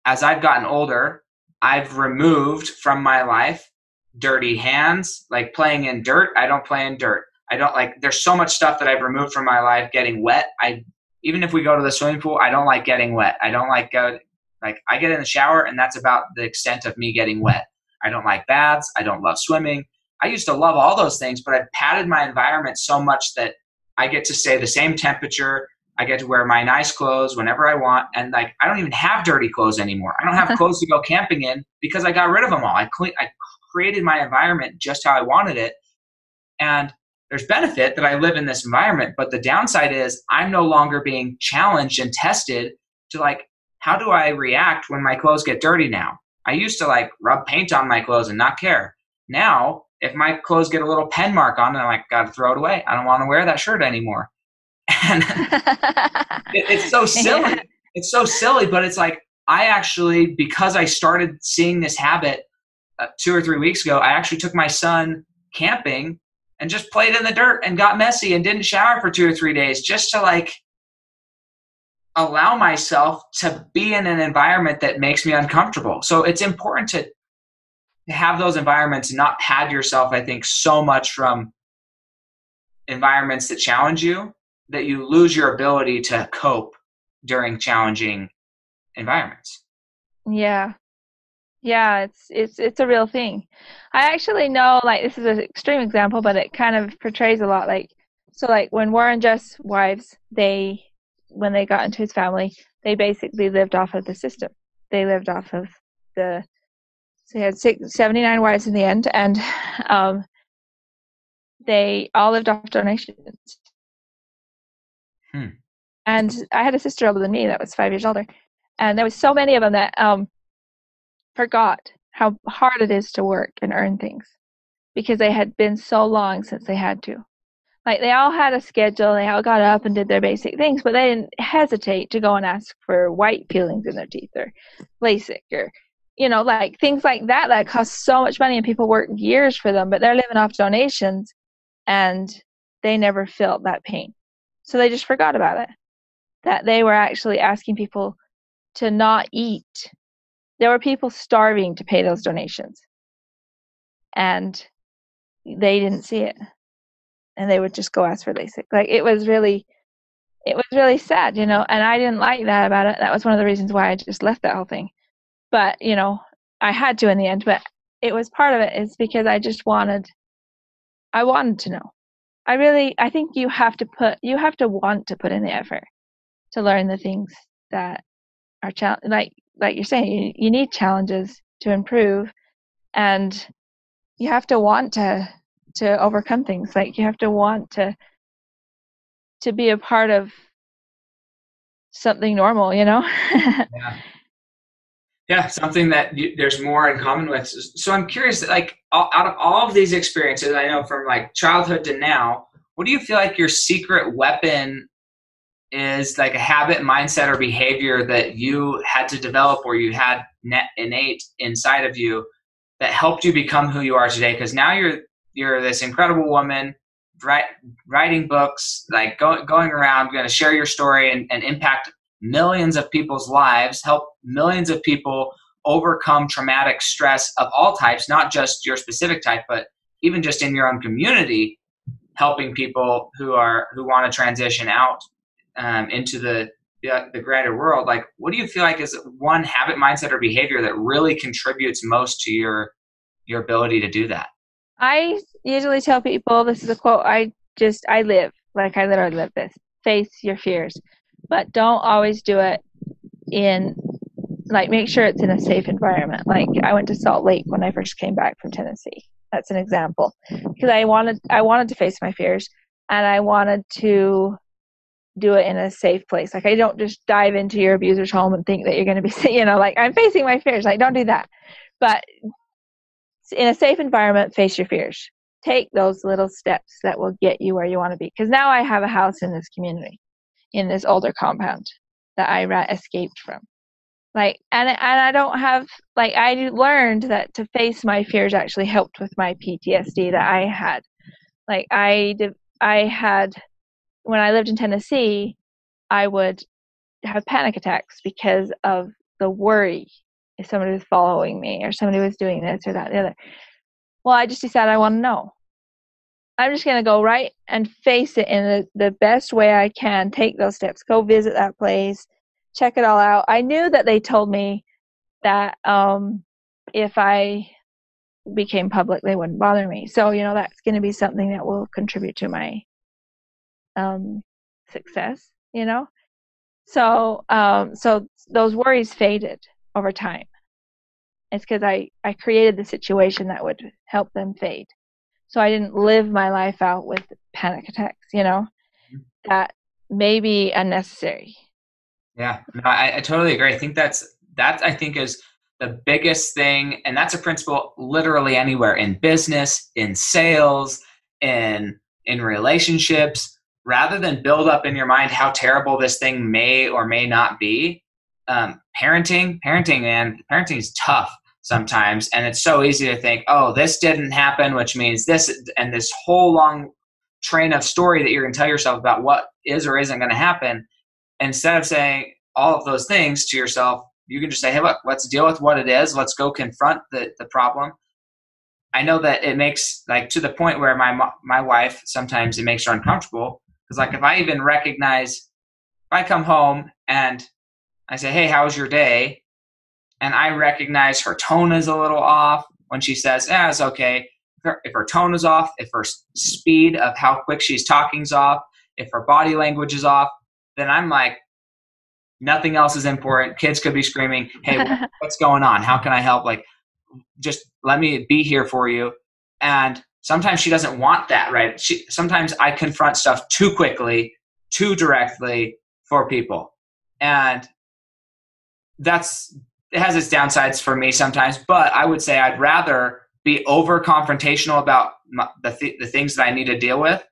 as I've gotten older, I've removed from my life dirty hands, like playing in dirt. I don't play in dirt. I don't like, there's so much stuff that I've removed from my life. Getting wet. Even if we go to the swimming pool, I don't like getting wet. I don't like I get in the shower and that's about the extent of me getting wet. I don't like baths. I don't love swimming. I used to love all those things, but I've padded my environment so much that I get to stay the same temperature. I get to wear my nice clothes whenever I want. And like, I don't even have dirty clothes anymore. I don't have clothes to go camping in because I got rid of them all. I created my environment just how I wanted it. And there's benefit that I live in this environment, but the downside is I'm no longer being challenged and tested to like, how do I react when my clothes get dirty now? I used to like rub paint on my clothes and not care. Now, if my clothes get a little pen mark on it, I'm like, got to throw it away. I don't want to wear that shirt anymore. And it's so silly. Yeah. It's so silly, but it's like, I actually, because I started seeing this habit 2 or 3 weeks ago, I actually took my son camping and just played in the dirt and got messy and didn't shower for 2 or 3 days just to like allow myself to be in an environment that makes me uncomfortable. So it's important to have those environments and not pad yourself, I think, so much from environments that challenge you that you lose your ability to cope during challenging environments. Yeah. Yeah, it's a real thing. I actually know, like, this is an extreme example, but it kind of portrays a lot. Like, so like when Warren Jeff's wives, when they got into his family, they basically lived off of the system. They lived off of so he had 79 wives in the end, and they all lived off donations. And I had a sister older than me that was 5 years older, and there was so many of them that forgot how hard it is to work and earn things because they had been so long since they had to. Like, they all had a schedule, they all got up and did their basic things, but they didn't hesitate to go and ask for white peelings in their teeth or LASIK or, like things like that cost so much money and people work years for them, but they're living off donations and they never felt that pain. So they just forgot about it, that they were actually asking people to not eat. There were people starving to pay those donations, and they didn't see it, and they would just go ask for LASIK. Like, it was really sad, and I didn't like that about it. That was one of the reasons why I just left that whole thing. But, I had to in the end, but it was part of it is because I wanted to know. I think you have to want to put in the effort to learn the things that are like you're saying, you need challenges to improve, and you have to want to overcome things. Like, you have to want to be a part of something normal, Yeah, something that there's more in common with. So I'm curious, like, out of all of these experiences, I know from like childhood to now, what do you feel like your secret weapon is, like a habit, mindset, or behavior that you had to develop or you had innate inside of you that helped you become who you are today? Because now you're this incredible woman, writing books, like going around, going to share your story and impact millions of people's lives, help millions of people overcome traumatic stress of all types, not just your specific type, but even just in your own community, helping people who want to transition out into the greater world. Like, what do you feel like is one habit, mindset, or behavior that really contributes most to your ability to do that? I usually tell people, this is a quote I literally live this: face your fears, but don't always do it in, like, make sure it's in a safe environment. Like, I went to Salt Lake when I first came back from Tennessee. That's an example, because I wanted to face my fears, and I wanted to do it in a safe place. Like, I don't just dive into your abuser's home and think that you're going to be, like, I'm facing my fears. Like, don't do that. But in a safe environment, face your fears. Take those little steps that will get you where you want to be. Because now I have a house in this community, in this older compound that I escaped from. Like, and I don't have, like, I learned that to face my fears actually helped with my PTSD that I had. Like, I had, when I lived in Tennessee, I would have panic attacks because of the worry if somebody was following me or somebody was doing this or that, the other. Well, I just decided I want to know. I'm just going to go right and face it in the best way I can. Take those steps. Go visit that place. Check it all out. I knew that they told me that if I became public, they wouldn't bother me. So, that's going to be something that will contribute to my success, So, so those worries faded over time. It's because I created the situation that would help them fade. So I didn't live my life out with panic attacks, that may be unnecessary. Yeah, no, I totally agree. I think that I think is the biggest thing. And that's a principle literally anywhere, in business, in sales, in relationships. Rather than build up in your mind how terrible this thing may or may not be, parenting is tough sometimes. And it's so easy to think, oh, this didn't happen, which means this, and this whole long train of story that you're going to tell yourself about what is or isn't going to happen. Instead of saying all of those things to yourself, you can just say, hey, look, let's deal with what it is. Let's go confront the problem. I know that it makes, like, to the point where my wife, sometimes it makes her uncomfortable. Because, like, if I even recognize, if I come home and I say, hey, how was your day? And I recognize her tone is a little off when she says, yeah, it's okay. If her tone is off, if her speed of how quick she's talking is off, if her body language is off, then I'm like, nothing else is important. Kids could be screaming, hey, what's going on? How can I help? Like, just let me be here for you. And sometimes she doesn't want that, right? Sometimes I confront stuff too quickly, too directly for people. And it has its downsides for me sometimes, but I would say I'd rather be over confrontational about the things that I need to deal with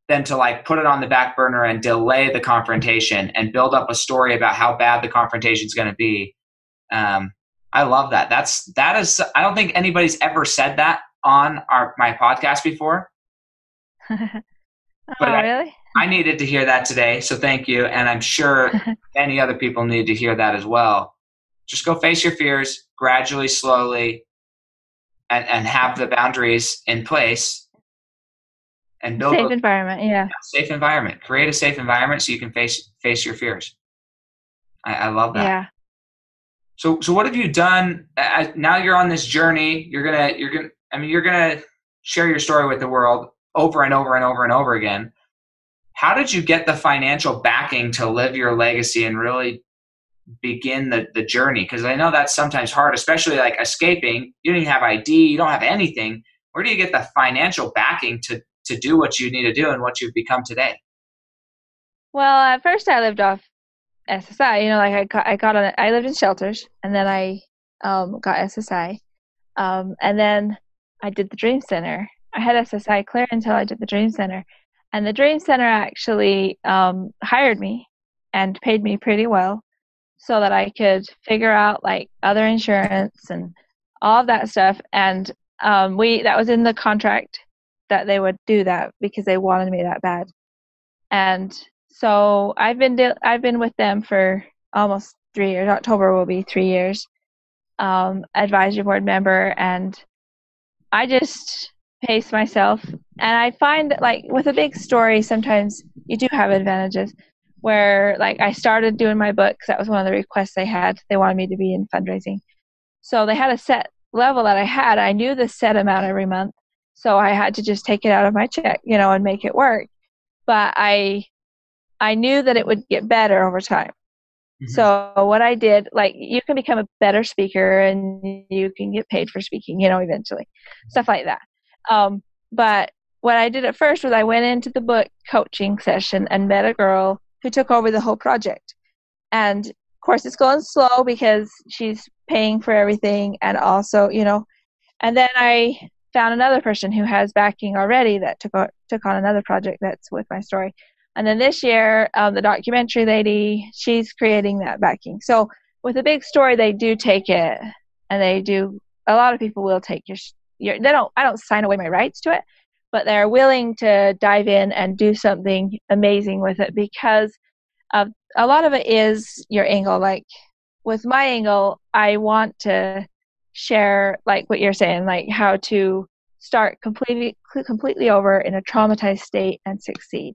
than to, like, put it on the back burner and delay the confrontation and build up a story about how bad the confrontation is going to be. I love that. That is, I don't think anybody's ever said that on my podcast before. Really? I needed to hear that today, so thank you. And I'm sure many other people need to hear that as well. Just go face your fears gradually, slowly, and have the boundaries in place. And build safe environment, yeah. Safe environment. Create a safe environment so you can face your fears. I love that. Yeah. So what have you done? Now you're on this journey. You're gonna share your story with the world over and over and over and over again. How did you get the financial backing to live your legacy and really begin the journey? Because I know that's sometimes hard, especially, like, escaping. You don't even have ID. You don't have anything. Where do you get the financial backing to do what you need to do and what you've become today? Well, at first I lived off SSI. I lived in shelters, and then I got SSI, and then I did the Dream Center. I had SSI clear until I did the Dream Center, and the Dream Center actually hired me and paid me pretty well, so that I could figure out, like, other insurance and all of that stuff. And that was in the contract that they would do that because they wanted me that bad. And so I've been with them for almost 3 years. October will be 3 years. advisory board member, and I just pace myself. And I find that, like, with a big story, sometimes you do have advantages. Where, like, I started doing my books. That was one of the requests they had. They wanted me to be in fundraising. So they had a set level that I had. I knew the set amount every month. So I had to just take it out of my check, and make it work. But I knew that it would get better over time. Mm-hmm. So what I did, like, you can become a better speaker and you can get paid for speaking, eventually, stuff like that. But what I did at first was I went into the book coaching session and met a girl who took over the whole project. And of course it's going slow because she's paying for everything, and also, and then I found another person who has backing already that took on another project that's with my story. And then this year, the documentary lady, she's creating that backing. So with a big story, they do take it, and they do. A lot of people will take your. They don't. I don't sign away my rights to it, but they're willing to dive in and do something amazing with it, because a lot of it is your angle. Like with my angle, I want to share, like what you're saying, like how to start completely over in a traumatized state and succeed,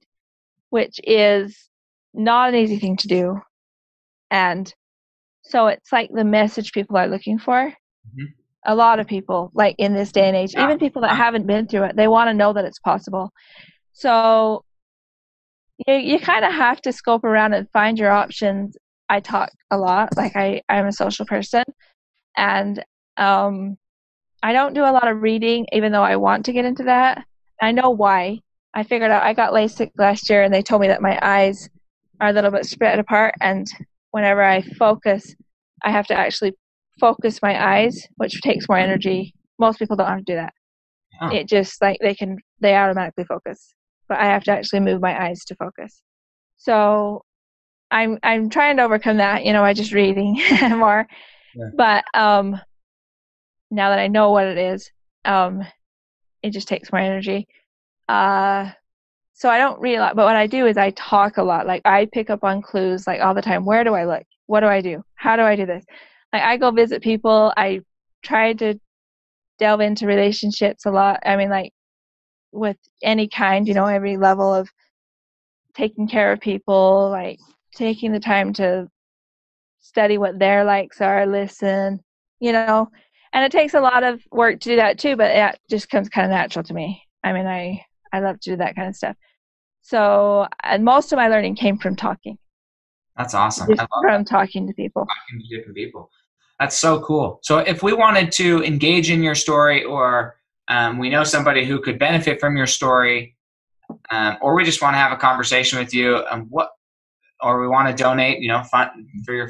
which is not an easy thing to do. And so it's like the message people are looking for. Mm-hmm. A lot of people, like in this day and age, even people that haven't been through it, they want to know that it's possible. So you kind of have to scope around and find your options. I talk a lot, like I'm a social person, and I don't do a lot of reading, even though I want to get into that. I know why. I figured out I got LASIK last year, and they told me that my eyes are a little bit spread apart, and whenever I focus, I have to actually focus my eyes, which takes more energy. Most people don't have to do that. Oh. It just, like, they automatically focus, but I have to actually move my eyes to focus. So I'm trying to overcome that, by just reading more. Yeah. But now that I know what it is, it just takes more energy. So I don't read a lot, but what I do is I talk a lot. Like, I pick up on clues, like, all the time. Where do I look? What do I do? How do I do this? Like, I go visit people. I try to delve into relationships a lot. I mean, like, with any kind, every level of taking care of people, like taking the time to study what their likes are, listen, and it takes a lot of work to do that too, but it just comes kind of natural to me. I mean, I love to do that kind of stuff. So, and most of my learning came from talking. That's awesome. I love from talking to people. Talking to different people. That's so cool. So if we wanted to engage in your story, or we know somebody who could benefit from your story, or we just want to have a conversation with you, or we want to donate, fund for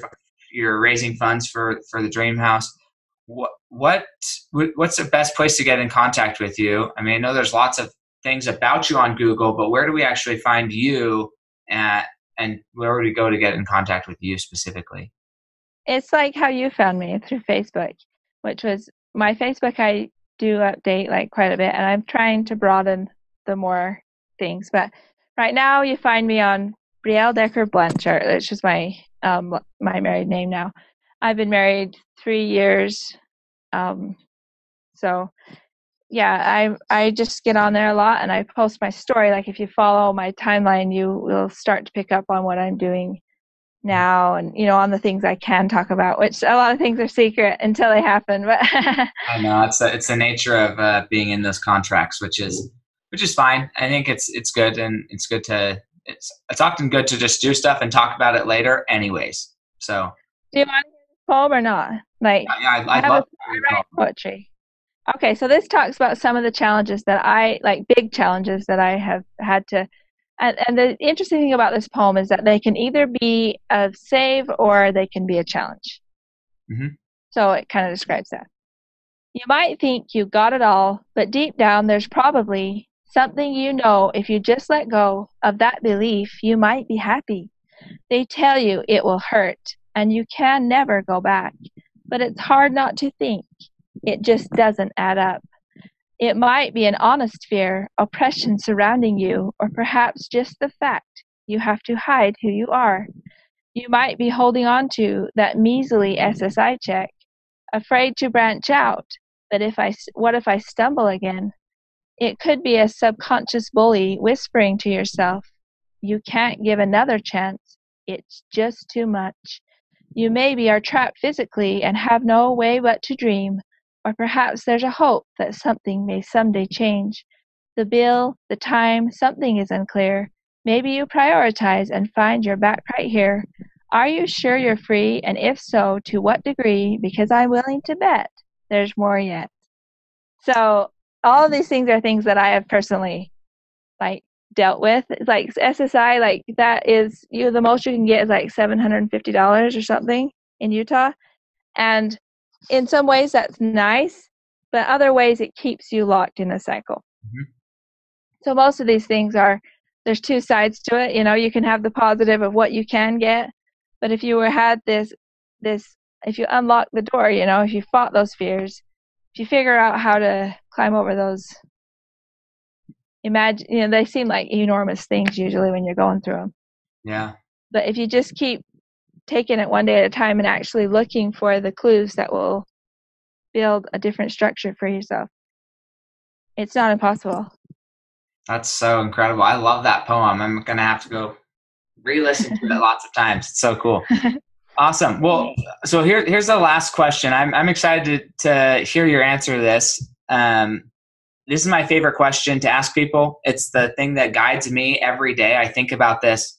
you're raising funds for the Dream House. What's the best place to get in contact with you? I mean, I know there's lots of things about you on Google, but where do we actually find you and where would we go to get in contact with you specifically? It's like how you found me, through Facebook, which was my Facebook. I do update, like, quite a bit, and I'm trying to broaden the more things. But right now you find me on Brielle Decker Blanchard, which is my married name now. I've been married 3 years. So yeah, I just get on there a lot, and I post my story. Like, if you follow my timeline, you will start to pick up on what I'm doing now, and on the things I can talk about, which a lot of things are secret until they happen. But I know it's the nature of being in those contracts, which is fine. I think it's good, and it's good to it's often good to just do stuff and talk about it later, anyways. So, do you want to hear this poem or not? Like, yeah, I'd love to write poetry. Okay, so this talks about some of the challenges that big challenges that I have had to. And the interesting thing about this poem is that they can either be a save or they can be a challenge. Mm-hmm. So it kind of describes that. You might think you got it all, but deep down there's probably something if you just let go of that belief, you might be happy. They tell you it will hurt, and you can never go back. But it's hard not to think. It just doesn't add up. It might be an honest fear, oppression surrounding you, or perhaps just the fact you have to hide who you are. You might be holding on to that measly SSI check, afraid to branch out. But what if I stumble again? It could be a subconscious bully whispering to yourself, you can't give another chance. It's just too much. You maybe are trapped physically and have no way but to dream, or perhaps there's a hope that something may someday change. The bill, the time, something is unclear. Maybe you prioritize and find you're back right here. Are you sure you're free? And if so, to what degree? Because I'm willing to bet there's more yet. So all of these things are things that I have personally like dealt with. Like SSI, like that is the most you can get is like $750 or something in Utah. And in some ways that's nice, but other ways it keeps you locked in a cycle. Mm-hmm. So most of these things there's two sides to it. You can have the positive of what you can get, but if you had this, if you unlock the door, if you fought those fears, if you figure out how to climb over those, imagine, they seem like enormous things usually when you're going through them. Yeah. But if you just keep taking it one day at a time and actually looking for the clues that will build a different structure for yourself, it's not impossible. That's so incredible. I love that poem. I'm going to have to go re-listen to it lots of times. It's so cool. Awesome. Well, so here's the last question. I'm excited to hear your answer to this. This is my favorite question to ask people. It's the thing that guides me every day. I think about this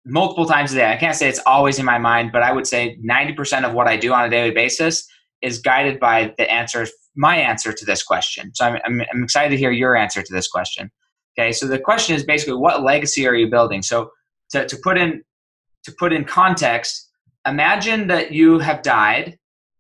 multiple times a day. I can't say it's always in my mind, but I would say 90% of what I do on a daily basis is guided by my answer to this question. So I'm excited to hear your answer to this question. Okay, so the question is basically, what legacy are you building? So to put in context, imagine that you have died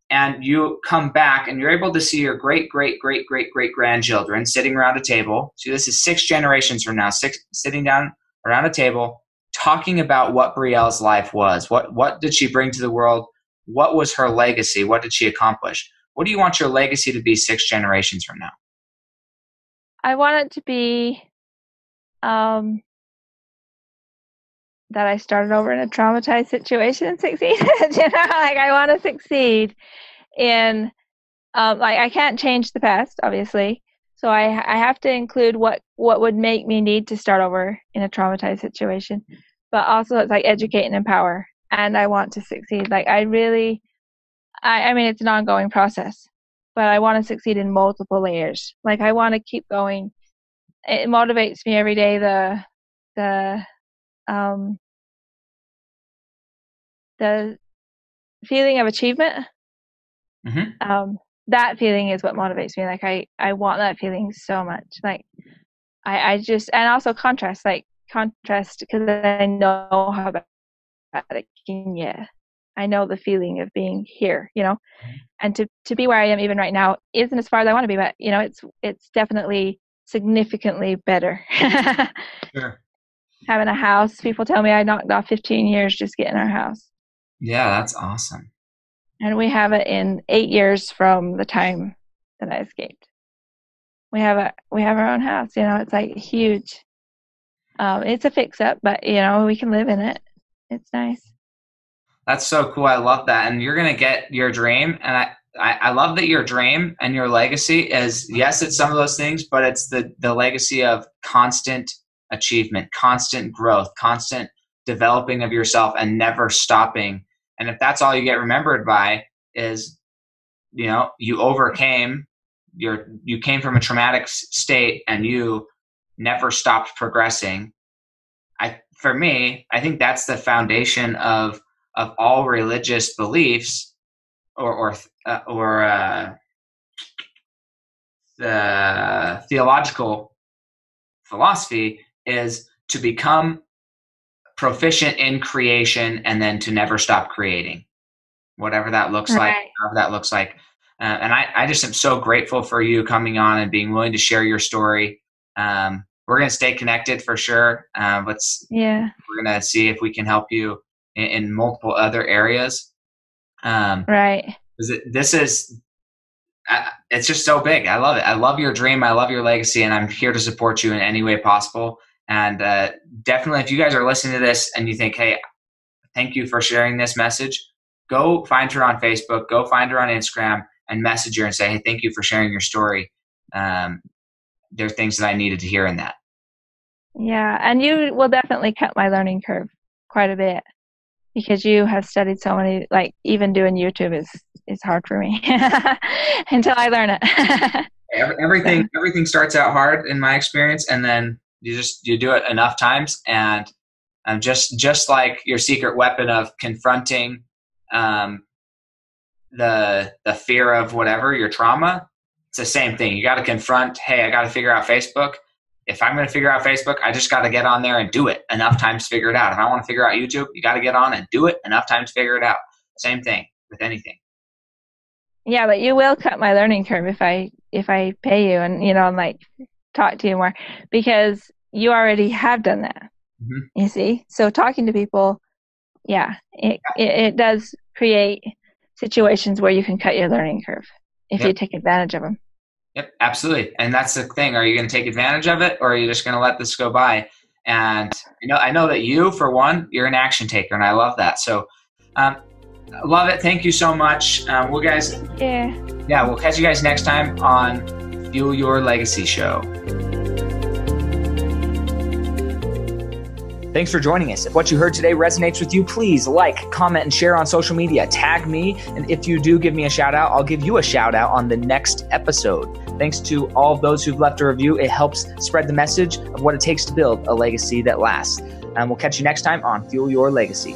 and you come back and you're able to see your great grandchildren sitting around a table. So this is 6 generations from now, sitting down around a table, talking about what Brielle's life was. What did she bring to the world? What was her legacy? What did she accomplish? What do you want your legacy to be 6 generations from now? I want it to be that I started over in a traumatized situation and succeeded. I want to succeed in, I can't change the past, obviously. So I have to include what would make me need to start over in a traumatized situation. But also it's like educate and empower. And I want to succeed. I mean, it's an ongoing process, but I want to succeed in multiple layers. I want to keep going. It motivates me every day. The feeling of achievement, that feeling is what motivates me. I want that feeling so much. I just, and also contrast because I know how bad it can get. I know the feeling of being here, and to be where I am even right now isn't as far as I want to be, but it's definitely significantly better. Sure. Having a house, people tell me I knocked off 15 years just getting our house. Yeah, that's awesome. And we have it in 8 years from the time that I escaped. We have our own house. It's huge. It's a fix-up, but we can live in it. It's nice. That's so cool. I love that. And you're gonna get your dream. And I love that your dream and your legacy is, yes, it's some of those things, but it's the legacy of constant achievement, constant growth, constant developing of yourself, and never stopping. And if that's all you get remembered by is, you overcame you came from a traumatic state and you never stopped progressing. For me, I think that's the foundation of all religious beliefs or the theological philosophy, is to become proficient in creation and then to never stop creating, whatever that looks like, however that looks like. And I just am so grateful for you coming on and being willing to share your story. We're going to stay connected for sure. We're going to see if we can help you in multiple other areas. Right. It's just so big. I love it. I love your dream. I love your legacy, and I'm here to support you in any way possible. And definitely, if you guys are listening to this and you think, hey, thank you for sharing this message, go find her on Facebook, go find her on Instagram, and message her and say, hey, thank you for sharing your story. There are things that I needed to hear in that. Yeah, and you will definitely cut my learning curve quite a bit because you have studied so many, like even doing YouTube is hard for me until I learn it. Everything starts out hard in my experience, and then you do it enough times, and just like your secret weapon of confronting the fear of whatever, your trauma, it's the same thing. You got to confront, hey, I got to figure out Facebook. If I'm going to figure out Facebook, I just got to get on there and do it enough times to figure it out. If I want to figure out YouTube, you got to get on and do it enough times to figure it out. Same thing with anything. Yeah, but you will cut my learning curve if I pay you and, and like talk to you more, because you already have done that. Mm-hmm. You see? So talking to people, yeah, it does create situations where you can cut your learning curve if you take advantage of them. Yep, absolutely. And that's the thing. Are you going to take advantage of it, or are you just going to let this go by? And I know that you, for one, you're an action taker, and I love that. So I love it. Thank you so much. We'll catch you guys next time on Fuel Your Legacy Show. Thanks for joining us. If what you heard today resonates with you, please like, comment, and share on social media. Tag me, and if you do give me a shout out, I'll give you a shout out on the next episode. Thanks to all of those who've left a review. It helps spread the message of what it takes to build a legacy that lasts. And we'll catch you next time on Fuel Your Legacy.